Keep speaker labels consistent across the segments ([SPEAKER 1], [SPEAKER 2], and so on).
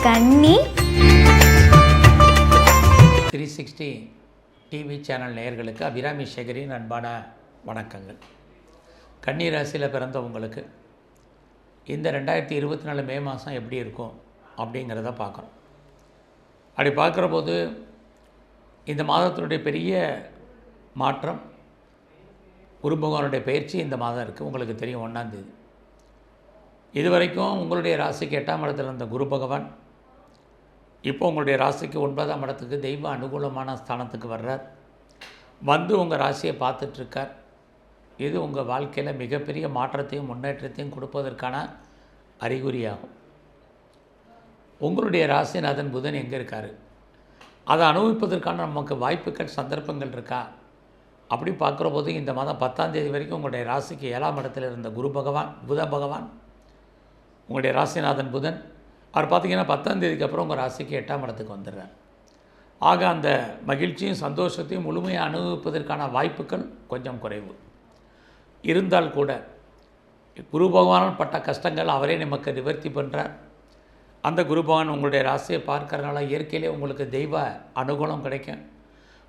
[SPEAKER 1] கன்னி
[SPEAKER 2] 360 TV channel நேயர்களுக்கு அபிராமி சேகரின் அன்பான வணக்கங்கள். கன்னி ராசியில் பிறந்த உங்களுக்கு இந்த 2024 மே மாதம் எப்படி இருக்கும் அப்படிங்கிறத பார்க்குறோம். அப்படி பார்க்குற போது இந்த மாதத்தினுடைய பெரிய மாற்றம் குரு பகவானுடைய பயிற்சி இந்த மாதம் இருக்குது. உங்களுக்கு தெரியும், 1ஆம் தேதி. இது வரைக்கும் உங்களுடைய ராசிக்கு 8ஆம் இடத்துல இருந்த குரு பகவான் இப்போ உங்களுடைய ராசிக்கு 9ஆம் இடத்துக்கு தெய்வ அனுகூலமான ஸ்தானத்துக்கு வர்றார். வந்து உங்கள் ராசியை பார்த்துட்ருக்கார். இது உங்கள் வாழ்க்கையில் மிகப்பெரிய மாற்றத்தையும் முன்னேற்றத்தையும் கொடுப்பதற்கான அறிகுறியாகும். உங்களுடைய ராசிநாதன் புதன் எங்கே இருக்கார், அதை அனுபவிப்பதற்கான நமக்கு வாய்ப்புகள் சந்தர்ப்பங்கள் இருக்கா அப்படி பார்க்குற போது இந்த மாதம் 10ஆம் தேதி வரைக்கும் உங்களுடைய ராசிக்கு 7ஆம் இடத்துல இருந்த புத பகவான் உங்களுடைய ராசிநாதன் புதன் அவர் பார்த்திங்கன்னா 10ஆம் தேதிக்கு அப்புறம் உங்கள் ராசிக்கு 8ஆம் இடத்துக்கு வந்துடுறார். ஆக அந்த மகிழ்ச்சியும் சந்தோஷத்தையும் முழுமையாக அனுபவிப்பதற்கான வாய்ப்புகள் கொஞ்சம் குறைவு இருந்தால் கூட குரு பகவானால் பட்ட கஷ்டங்கள் அவரே நமக்கு நிவர்த்தி பண்ணுறார். அந்த குரு பகவான் உங்களுடைய ராசியை பார்க்கறதுனால இயற்கையிலே உங்களுக்கு தெய்வ அனுகூலம் கிடைக்கும்.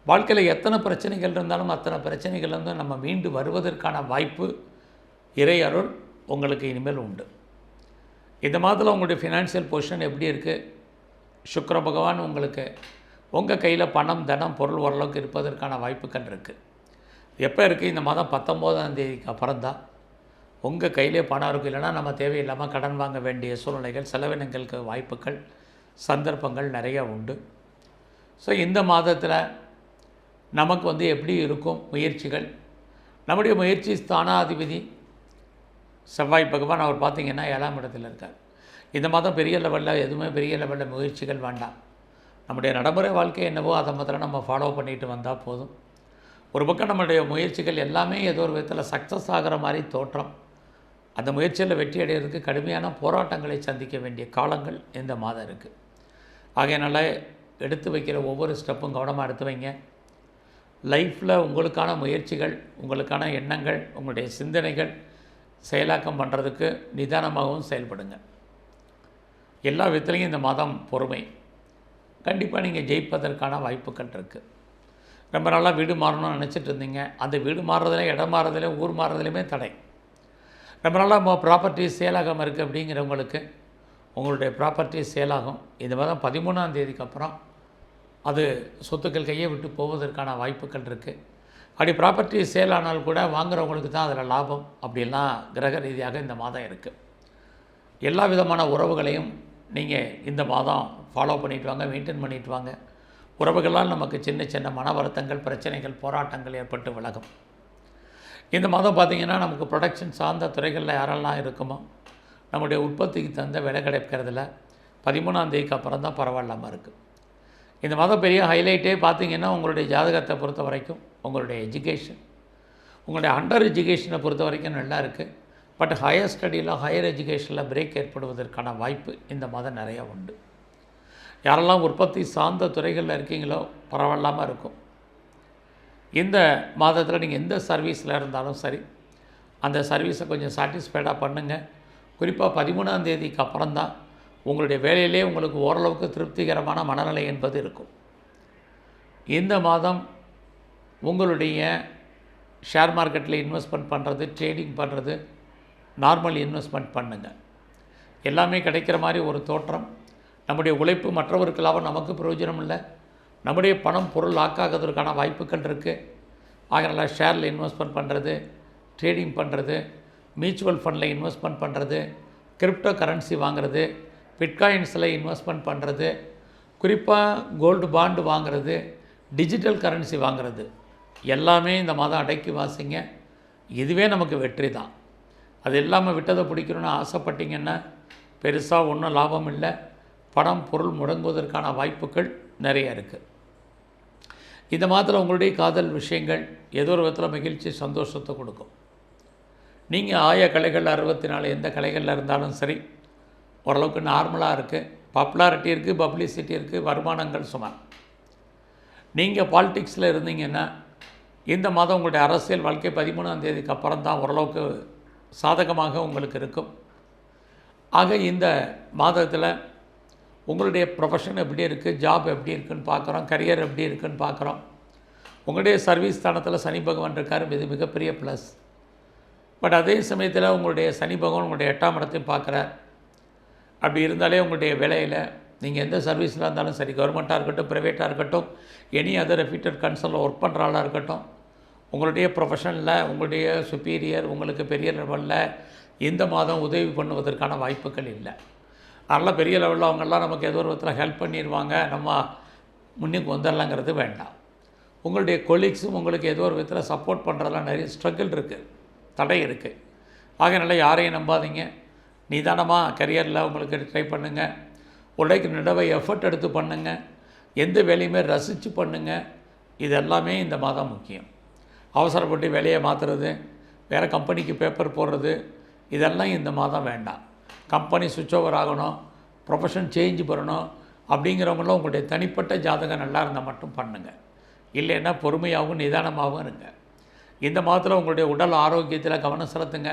[SPEAKER 2] வாழ்க்கையில் எத்தனை பிரச்சனைகள் இருந்தாலும் அத்தனை பிரச்சனைகள்லேருந்து நம்ம மீண்டு வருவதற்கான வாய்ப்பு இறை அருள் உங்களுக்கு இனிமேல் உண்டு. இந்த மாதத்தில் உங்களுடைய ஃபினான்ஷியல் பொசிஷன் எப்படி இருக்குது? சுக்கிர பகவான் உங்களுக்கு உங்கள் கையில் பணம் தனம் பொருள் ஓரளவுக்கு இருப்பதற்கான வாய்ப்புகள் இருக்குது. எப்போ இருக்குது? இந்த மாதம் 19ஆம் தேதிக்கு அப்புறம் தான் உங்கள் கையிலே பணம் இருக்கும். இல்லைனா நம்ம தேவையில்லாமல் கடன் வாங்க வேண்டிய சூழ்நிலைகள் செலவினங்களுக்கு வாய்ப்புகள் சந்தர்ப்பங்கள் நிறையா உண்டு. ஸோ இந்த மாதத்தில் நமக்கு எப்படி இருக்கும் முயற்சிகள்? நம்முடைய முயற்சி ஸ்தானாதிபதி செவ்வாய் பகவான் அவர் பார்த்திங்கன்னா 7ஆம் இடத்துல இருக்கார். இந்த மாதம் பெரிய லெவலில் முயற்சிகள் வேண்டாம். நம்முடைய நடைமுறை வாழ்க்கை என்னவோ அதை மாத்திரம் நம்ம ஃபாலோ பண்ணிட்டு வந்தால் போதும். ஒரு பக்கம் நம்முடைய முயற்சிகள் எல்லாமே ஏதோ ஒரு விதத்தில் சக்ஸஸ் ஆகிற மாதிரி தோற்றம். அந்த முயற்சியில் வெற்றி அடைகிறதுக்கு கடுமையான போராட்டங்களை சந்திக்க வேண்டிய காலங்கள் இந்த மாதம் இருக்குது. ஆகையினால எடுத்து வைக்கிற ஒவ்வொரு ஸ்டெப்பும் கவனமாக எடுத்து வைங்க. லைஃப்பில் உங்களுக்கான முயற்சிகள், உங்களுக்கான எண்ணங்கள், உங்களுடைய சிந்தனைகள் செயலாக்கம் பண்ணுறதுக்கு நிதானமாகவும் செயல்படுங்க. எல்லா விதத்துலேயும் இந்த மாதம் பொறுமை. கண்டிப்பாக நீங்கள் ஜெயிப்பதற்கான வாய்ப்புகள் இருக்குது. ரொம்ப நாளாக வீடு மாறணும்னு நினச்சிட்டு இருந்தீங்க. அந்த வீடு மாறுறதுலையும் இடம் மாறுறதுலையும் ஊர் மாறுறதுலையுமே தடை. ரொம்ப நாளாக ப்ராப்பர்ட்டி சேலாகாமல் இருக்குது அப்படிங்கிறவங்களுக்கு உங்களுடைய ப்ராப்பர்ட்டி சேலாகும். இந்த மாதம் 13ஆம் தேதிக்கு அப்புறம் அது சொத்துக்கள் கையை விட்டு போவதற்கான வாய்ப்புகள் இருக்குது. அப்படி ப்ராப்பர்ட்டி சேல் ஆனால் கூட வாங்குறவங்களுக்கு தான் அதில் லாபம். அப்படிலாம் கிரக ரீதியாக இந்த மாதம் இருக்குது. எல்லா விதமான உறவுகளையும் நீங்கள் இந்த மாதம் ஃபாலோ பண்ணிட்டு வாங்க, மெயின்டைன் பண்ணிட்டு வாங்க. உறவுகளால் நமக்கு சின்ன சின்ன மன வருத்தங்கள், பிரச்சனைகள், போராட்டங்கள் ஏற்பட்டு விலகும். இந்த மாதம் பார்த்திங்கன்னா நமக்கு ப்ரொடக்ஷன் சார்ந்த துறைகளில் யாரெல்லாம் இருக்குமோ நம்முடைய உற்பத்திக்கு தகுந்த விலை கிடைக்கிறதுல 13ஆம் தேதிக்கு அப்புறம் தான் பரவாயில்லாமல் இருக்குது. இந்த மாதம் பெரிய ஹைலைட்டே பார்த்திங்கன்னா உங்களுடைய ஜாதகத்தை பொறுத்த வரைக்கும் உங்களுடைய எஜுகேஷன், உங்களுடைய அண்டர் எஜுகேஷனை பொறுத்த வரைக்கும் நல்லா இருக்குது. பட் ஹையர் ஸ்டடியில், ஹையர் எஜுகேஷனில் பிரேக் ஏற்படுவதற்கான வாய்ப்பு இந்த மாதம் நிறையா உண்டு. யாரெல்லாம் உற்பத்தி சார்ந்த துறைகளில் இருக்கீங்களோ பரவாயில்லாமல் இருக்கும். இந்த மாதத்தில் நீங்கள் எந்த சர்வீஸில் இருந்தாலும் சரி, அந்த சர்வீஸை கொஞ்சம் சாட்டிஸ்ஃபைடாக பண்ணுங்கள். குறிப்பாக 13ஆம் தேதிக்கு அப்புறம் தான் உங்களுடைய வேலையிலே உங்களுக்கு ஓரளவுக்கு திருப்திகரமான மனநிலை என்பது இருக்கும். இந்த மாதம் உங்களுடைய ஷேர் மார்க்கெட்டில் இன்வெஸ்ட்மெண்ட் பண்ணுறது, ட்ரேடிங் பண்ணுறது, நார்மல் இன்வெஸ்ட்மெண்ட் பண்ணுங்கள். எல்லாமே கிடைக்கிற மாதிரி ஒரு தோற்றம். நம்முடைய உழைப்பு மற்றவருக்கு லாபம், நமக்கு பிரயோஜனம் இல்லை. நம்முடைய பணம் பொருள் ஆக்காகிறதுக்கான வாய்ப்புகள் இருக்குது. அதனால் ஷேரில் இன்வெஸ்ட்மெண்ட் பண்ணுறது, ட்ரேடிங் பண்ணுறது, மியூச்சுவல் ஃபண்டில் இன்வெஸ்ட்மெண்ட் பண்ணுறது, கிரிப்டோ கரன்சி வாங்குறது, பிட்காயின்ஸில் இன்வெஸ்ட்மெண்ட் பண்ணுறது, குறிப்பாக கோல்டு பாண்டு வாங்குறது, டிஜிட்டல் கரன்சி வாங்குறது, எல்லாமே இந்த மாதம் அடக்கி வாசிங்க. இதுவே நமக்கு வெற்றி தான். அது இல்லாமல் விட்டதை பிடிக்கணும்னு ஆசைப்பட்டீங்கன்னா பெருசாக ஒன்றும் லாபம் இல்லை. பணம் பொருள் முடங்குவதற்கான வாய்ப்புகள் நிறைய இருக்குது. இந்த மாதத்தில் உங்களுடைய காதல் விஷயங்கள் ஏதோ ஒரு விதத்தில் மகிழ்ச்சி சந்தோஷத்தை கொடுக்கும். நீங்கள் ஆய கலைகள் 64 எந்த கலைகளில் இருந்தாலும் சரி ஓரளவுக்கு நார்மலாக இருக்குது. பாப்புலாரிட்டி இருக்குது, பப்ளிசிட்டி இருக்குது, வருமானங்கள் சுமார். நீங்கள் பாலிடிக்ஸில் இருந்தீங்கன்னா இந்த மாதம் உங்களுடைய அரசியல் வாழ்க்கை 13ஆம் தேதிக்கு அப்புறம் தான் ஓரளவுக்கு சாதகமாக உங்களுக்கு இருக்கும். ஆக இந்த மாதத்தில் உங்களுடைய ப்ரொஃபஷன் எப்படி இருக்குது, ஜாப் எப்படி இருக்குதுன்னு பார்க்குறோம், கரியர் எப்படி இருக்குதுன்னு பார்க்குறோம். உங்களுடைய சர்வீஸ் ஸ்தானத்தில் சனி பகவான் இருக்கார், இது மிகப்பெரிய ப்ளஸ். பட் அதே சமயத்தில் உங்களுடைய சனி பகவான் உங்களுடைய 8ஆம் இடத்தையும் பார்க்குறார். அப்படி இருந்தாலே உங்களுடைய வேலையில் நீங்கள் எந்த சர்வீஸில் இருந்தாலும் சரி, கவர்மெண்ட்டாக இருக்கட்டும், ப்ரைவேட்டாக இருக்கட்டும், எனி அதர் ரெப்யூட்டட் கன்சர்னில் ஒர்க் பண்ணுற ஆளாக இருக்கட்டும், உங்களுடைய ப்ரொஃபஷனில் உங்களுடைய சுப்பீரியர் உங்களுக்கு பெரிய லெவலில் இந்த மாதம் உதவி பண்ணுவதற்கான வாய்ப்புகள் இல்லை. அதனால் பெரிய லெவலில் அவங்கெல்லாம் நமக்கு ஏதோ ஒரு விதத்தில் ஹெல்ப் பண்ணிடுவாங்க, நம்ம முன்னுக்கு வந்துடலாங்கிறது வேண்டாம். உங்களுடைய கொலீக்ஸும் உங்களுக்கு ஏதோ ஒரு விதத்தில் சப்போர்ட் பண்ணுறதுலாம் நிறைய ஸ்ட்ரகிள் இருக்குது, தடை இருக்குது. ஆகையினால யாரையும் நம்பாதீங்க. நிதானமாக கரியரில் உங்களுக்கு ட்ரை பண்ணுங்கள். உடைக்கு நடவை எஃபர்ட் எடுத்து பண்ணுங்கள். எந்த வேலையுமே ரசித்து பண்ணுங்கள். இது எல்லாமே இந்த மாதம் முக்கியம். அவசரப்பட்டு வேலையை மாற்றுறது, வேறு கம்பெனிக்கு பேப்பர் போடுறது, இதெல்லாம் இந்த மாதம் வேண்டாம். கம்பெனி சுவிட்ச் ஓவர் ஆகணும், ப்ரொஃபஷன் சேஞ்ச் பண்ணணும் அப்படிங்கிறவங்களும் உங்களுடைய தனிப்பட்ட ஜாதகம் நல்லா இருந்தால் மட்டும் பண்ணுங்கள். இல்லைன்னா பொறுமையாகவும் நிதானமாகவும் இருங்க. இந்த மாதத்தில் உங்களுடைய உடல் ஆரோக்கியத்தில் கவனம் செலுத்துங்க.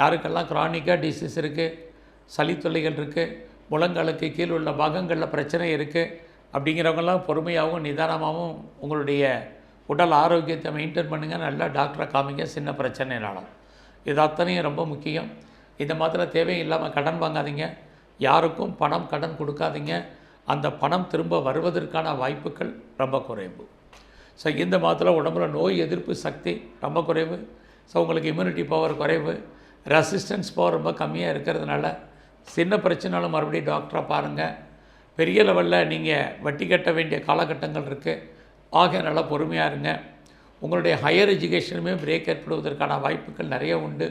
[SPEAKER 2] யாருக்கெல்லாம் க்ரானிக்காக டிசீஸ் இருக்குது, சளி தொல்லைகள் இருக்குது, முழங்காலுக்கு கீழ் உள்ள பாகங்களில் பிரச்சனை இருக்குது அப்படிங்கிறவங்கெல்லாம் பொறுமையாகவும் நிதானமாகவும் உங்களுடைய உடல் ஆரோக்கியத்தை மெயின்டைன் பண்ணுங்கள். நல்லா டாக்டரை காமிங்க சின்ன பிரச்சனைனாலும். இது அத்தனையும் ரொம்ப முக்கியம். இந்த மாதத்தில் தேவையில்லாமல் கடன் வாங்காதீங்க. யாருக்கும் பணம் கடன் கொடுக்காதீங்க. அந்த பணம் திரும்ப வருவதற்கான வாய்ப்புகள் ரொம்ப குறைவு. ஸோ இந்த மாதத்தில் உடம்புல நோய் எதிர்ப்பு சக்தி ரொம்ப குறைவு. ஸோ உங்களுக்கு இம்யூனிட்டி பவர் குறைவு, ரெசிஸ்டன்ஸ் பவர் ரொம்ப கம்மியாக இருக்கிறதுனால சின்ன பிரச்சனைனாலும் மறுபடியும் டாக்டரை பாருங்கள். பெரிய லெவலில் நீங்கள் வட்டி கட்ட வேண்டிய காலகட்டங்கள் இருக்குது. ஆக நல்லா பொறுமையாக இருங்க. உங்களுடைய ஹையர் எஜுகேஷனுமே பிரேக் ஏற்படுவதற்கான வாய்ப்புகள் நிறைய உண்டு.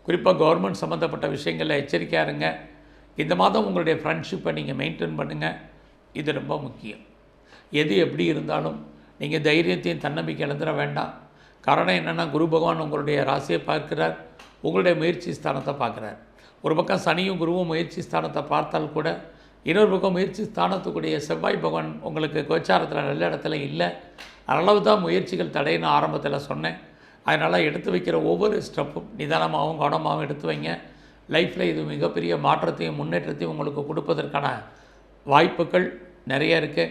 [SPEAKER 2] குறிப்பாக கவர்மெண்ட் சம்மந்தப்பட்ட விஷயங்களில் எச்சரிக்கையாக இருங்க. இந்த மாதம் உங்களுடைய ஃப்ரெண்ட்ஷிப்பை நீங்கள் மெயின்டைன் பண்ணுங்கள். இது ரொம்ப முக்கியம். எது எப்படி இருந்தாலும் நீங்கள் தைரியத்தையும் தன்னம்பிக்கை இழந்துட வேண்டாம். காரணம் என்னென்னா, குரு பகவான் உங்களுடைய ராசியை பார்க்கிறார், உங்களுடைய முயற்சி ஸ்தானத்தை பார்க்குறார். ஒரு பக்கம் சனியும் குருவும் முயற்சி ஸ்தானத்தை பார்த்தால் கூட, இன்னொரு பக்கம் முயற்சி ஸ்தானத்துக்குடைய செவ்வாய் பகவான் உங்களுக்கு கோச்சாரத்தில் நல்ல இடத்துல இல்லை. அளவு தான் முயற்சிகள் தடைன்னு ஆரம்பத்தில் சொன்னேன். அதனால் எடுத்து வைக்கிற ஒவ்வொரு ஸ்டெப்பும் நிதானமாகவும் கவனமாகவும் எடுத்து வைங்க. லைஃப்பில் இது மிகப்பெரிய மாற்றத்தையும் முன்னேற்றத்தையும் உங்களுக்கு கொடுப்பதற்கான வாய்ப்புகள் நிறைய இருக்குது.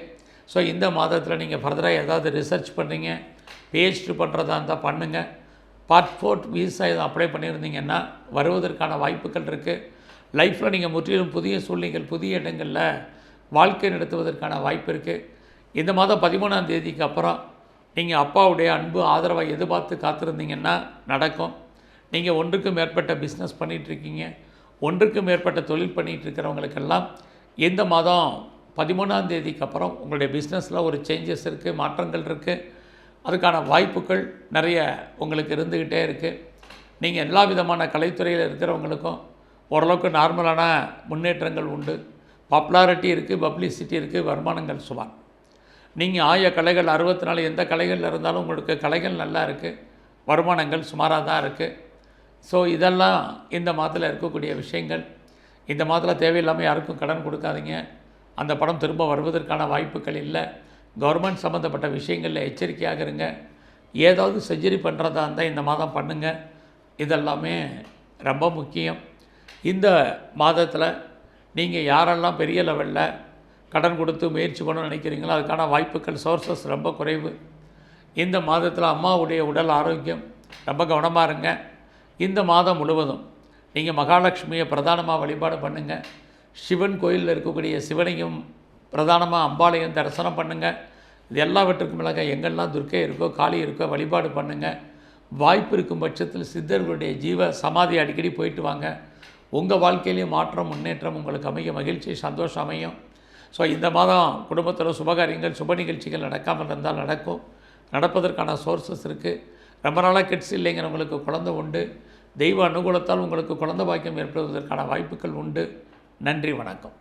[SPEAKER 2] ஸோ இந்த மாதத்தில் நீங்கள் ஃபர்தராக ஏதாவது ரிசர்ச் பண்ணுறீங்க, பிஹெச்டி பண்ணுறதா இருந்தால் பண்ணுங்கள். பாஸ்போர்ட் விசா எதுவும் அப்ளை பண்ணியிருந்தீங்கன்னா வருவதற்கான வாய்ப்புகள் இருக்குது. லைஃப்பில் நீங்கள் முற்றிலும் புதிய சூழ்நிலைகள், புதிய இடங்களில் வாழ்க்கை நடத்துவதற்கான வாய்ப்பு இருக்குது. இந்த மாதம் 13ஆம் தேதிக்கு அப்புறம் நீங்கள் அப்பாவுடைய அன்பு ஆதரவை எதிர்பார்த்து காத்திருந்தீங்கன்னா நடக்கும். நீங்கள் ஒன்றுக்கு மேற்பட்ட பிஸ்னஸ் பண்ணிகிட்ருக்கீங்க, ஒன்றுக்கு மேற்பட்ட தொழில் பண்ணிகிட்ருக்கிறவங்களுக்கெல்லாம் இந்த மாதம் 13ஆம் தேதிக்கு அப்புறம் உங்களுடைய பிஸ்னஸில் ஒரு சேஞ்சஸ் இருக்குது, மாற்றங்கள் இருக்குது. அதுக்கான வாய்ப்புகள் நிறைய உங்களுக்கு இருந்துக்கிட்டே இருக்குது. நீங்கள் எல்லா விதமான கலைத்துறையில் இருக்கிறவங்களுக்கும் ஓரளவுக்கு நார்மலான முன்னேற்றங்கள் உண்டு. பாப்புலாரிட்டி இருக்குது, பப்ளிசிட்டி இருக்குது, வருமானங்கள் சுமார். நீங்கள் ஆய கலைகள் 64 எந்த கலைகளில் இருந்தாலும் உங்களுக்கு கலைகள் நல்லா இருக்குது, வருமானங்கள் சுமாராக தான் இருக்குது. ஸோ இதெல்லாம் இந்த மாதத்தில் இருக்கக்கூடிய விஷயங்கள். இந்த மாதத்தில் தேவையில்லாமல் யாருக்கும் கடன் கொடுக்காதீங்க. அந்த பணம் திரும்ப வருவதற்கான வாய்ப்புகள் இல்லை. கவர்மெண்ட் சம்மந்தப்பட்ட விஷயங்களில் எச்சரிக்கையாக இருங்க. ஏதாவது சர்ஜரி பண்ணுறதா இருந்தால் இந்த மாதம் பண்ணுங்கள். இதெல்லாமே ரொம்ப முக்கியம். இந்த மாதத்தில் நீங்கள் யாரெல்லாம் பெரிய லெவலில் கடன் கொடுத்து முயற்சி பண்ண நினைக்கிறீங்களோ அதுக்கான வாய்ப்புகள், சோர்ஸஸ் ரொம்ப குறைவு. இந்த மாதத்தில் அம்மாவுடைய உடல் ஆரோக்கியம் ரொம்ப கவனமாக இருங்க. இந்த மாதம் முழுவதும் நீங்கள் மகாலட்சுமியை பிரதானமாக வழிபாடு பண்ணுங்கள். சிவன் கோயிலில் இருக்கக்கூடிய சிவனையும் பிரதானமாக அம்பாளையும் தரிசனம் பண்ணுங்கள். இது எல்லாவற்றுக்கும் மேலாக எங்கெல்லாம் துர்க்கை இருக்கோ, காளி இருக்கோ வழிபாடு பண்ணுங்கள். வாய்ப்பு இருக்கும் பட்சத்தில் சித்தர்களுடைய ஜீவ சமாதி அடிக்கடி போயிட்டு வாங்க. உங்கள் வாழ்க்கையிலேயும் மாற்றம், முன்னேற்றம் உங்களுக்கு அமைய, மகிழ்ச்சி, சந்தோஷம் அமையும். ஸோ இந்த மாதம் குடும்பத்தில் சுபகாரியங்கள், சுப நிகழ்ச்சிகள் நடக்காமல் இருந்தால் நடக்கும். நடப்பதற்கான சோர்ஸஸ் இருக்குது. ரொம்ப நாளாக கிட்ஸ் இல்லைங்கிறவங்களுக்கு குழந்தை உண்டு. தெய்வ அனுகூலத்தால் உங்களுக்கு குழந்தை பாக்கியம் ஏற்படுவதற்கான வாய்ப்புகள் உண்டு. நன்றி, வணக்கம்.